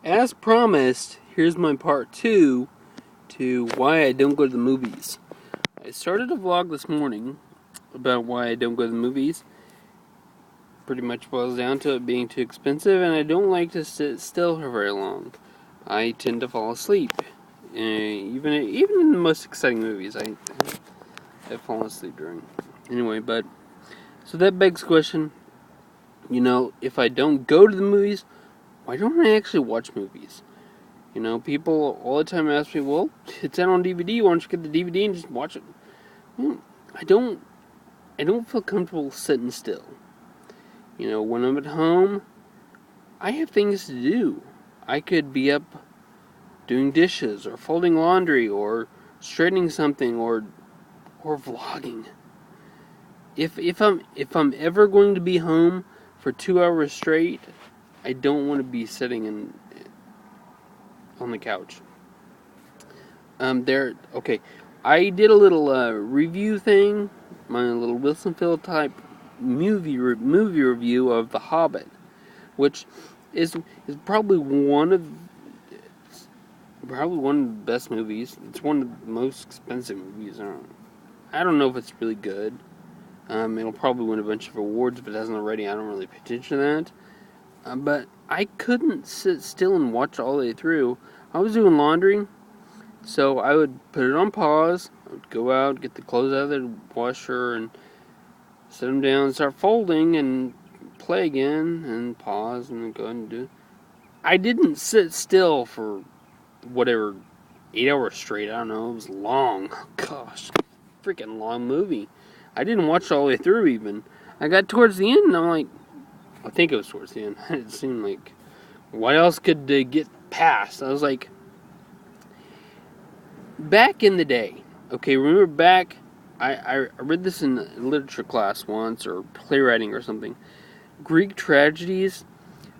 As promised, here's my part 2 to why I don't go to the movies. I started a vlog this morning about why I don't go to the movies. Pretty much boils down to it being too expensive, and I don't like to sit still for very long. I tend to fall asleep. Even in the most exciting movies, I've fallen asleep during. Anyway, so that begs the question, if I don't go to the movies, why don't I actually watch movies? People all the time ask me, well, it's out on DVD, why don't you get the DVD and just watch it? Well, I don't feel comfortable sitting still. When I'm at home, I have things to do. I could be up doing dishes, or folding laundry, or straightening something, or vlogging. If I'm ever going to be home for 2 hours straight, I don't want to be sitting on the couch. Okay. I did a little review thing, my little Wilson Field type movie review of The Hobbit, which is probably one of the best movies. It's one of the most expensive movies. I don't know if it's really good. It'll probably win a bunch of awards, if it hasn't already. I don't really pay attention to that. But I couldn't sit still and watch all the way through. I was doing laundry, so I would put it on pause. I would go out, get the clothes out of the washer, and set them down and start folding, and play again, and pause, and then go ahead and do it. I didn't sit still for whatever, 8 hours straight. I don't know. It was long. Gosh, freaking long movie. I didn't watch it all the way through even. I got towards the end, and I'm like, I think it was towards the end. It seemed like, what else could they get past? I was like, back in the day, okay, remember back, I read this in literature class once, or playwriting or something. Greek tragedies,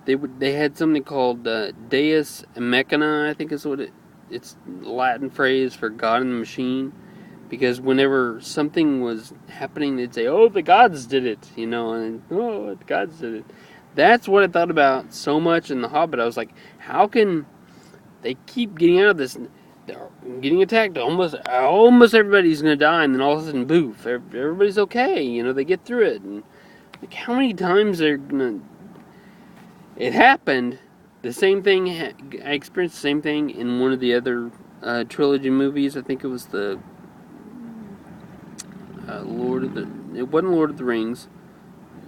they had something called Deus Machina, I think is what it's Latin phrase for God in the machine. Because whenever something was happening, they'd say, "Oh, the gods did it," and "Oh, the gods did it." That's what I thought about so much in The Hobbit. I was like, how can they keep getting out of this? They're getting attacked. Almost everybody's gonna die, and then all of a sudden, boof! Everybody's okay. They get through it. And like, how many times they're gonna? It happened. The same thing. I experienced the same thing in one of the other trilogy movies. I think it was the It wasn't Lord of the Rings.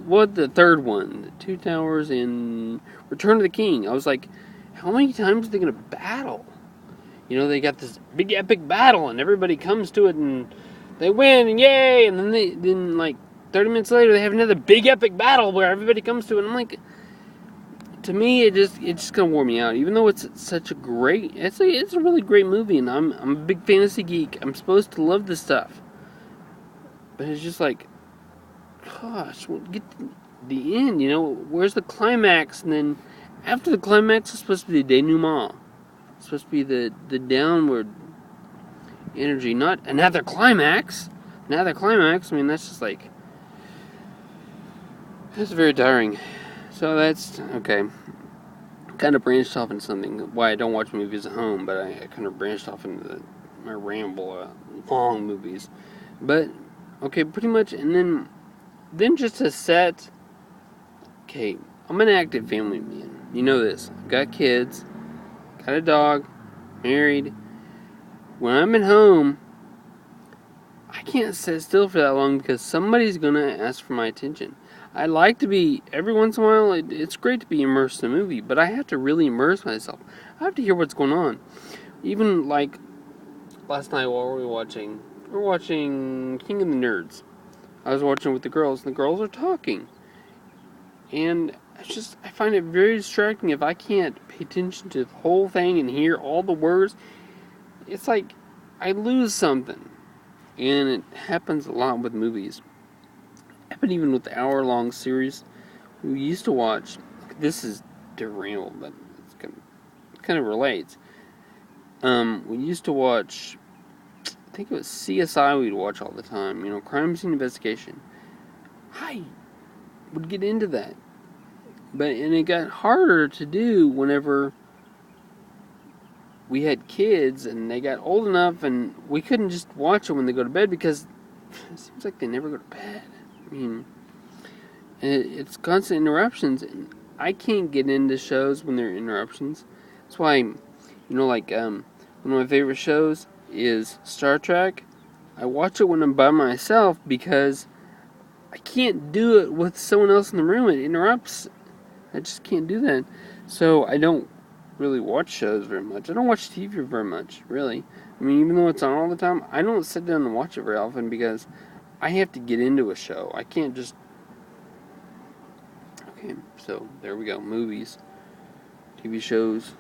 What, the third one, the Two Towers in Return of the King. I was like, how many times are they going to battle? They got this big epic battle, and everybody comes to it, and they win, and yay! And then like 30 minutes later, they have another big epic battle where everybody comes to it. And I'm like, to me, it's just gonna wore me out. Even though it's such a great, it's a really great movie, and I'm a big fantasy geek. I'm supposed to love this stuff, but it's just like, gosh, get the end, where's the climax? And then after the climax, it's supposed to be the denouement. It's supposed to be the downward energy, not another climax. Another climax, I mean, that's just like, that's very tiring. So that's, okay. Kind of branched off into something, why I don't watch movies at home, but I kind of branched off into my ramble, long movies. But, okay, pretty much, and then just to set, okay, I'm an active family man. You know this. I've got kids, got a dog, married. When I'm at home, I can't sit still for that long because somebody's going to ask for my attention. I like to be, every once in a while, it's great to be immersed in a movie, but I have to really immerse myself. I have to hear what's going on. Even like last night while we were watching King of the Nerds. I was watching with the girls, and the girls are talking. And I find it very distracting if I can't pay attention to the whole thing and hear all the words. It's like I lose something. And it happens a lot with movies. It happened even with the hour-long series we used to watch. This is derailed, but it kind of relates. We used to watch, I think it was CSI we'd watch all the time. Crime Scene Investigation. I would get into that. And it got harder to do whenever we had kids and they got old enough and we couldn't just watch them when they go to bed because it seems like they never go to bed. I mean, it's constant interruptions, and I can't get into shows when there are interruptions. That's why, like one of my favorite shows is Star Trek. I watch it when I'm by myself because I can't do it with someone else in the room. It interrupts. I just can't do that. So I don't really watch shows very much. I don't watch TV very much, really. I mean, even though it's on all the time, I don't sit down and watch it very often because I have to get into a show. I can't just... Okay, so there we go. Movies. TV shows.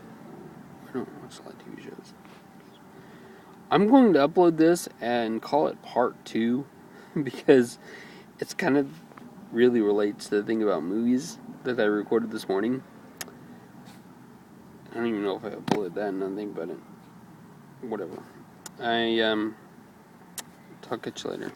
I don't watch a lot of TV shows. I'm going to upload this and call it part 2 because it's kind of really relates to the thing about movies that I recorded this morning. I don't even know if I uploaded that and nothing, but whatever. Talk at you later.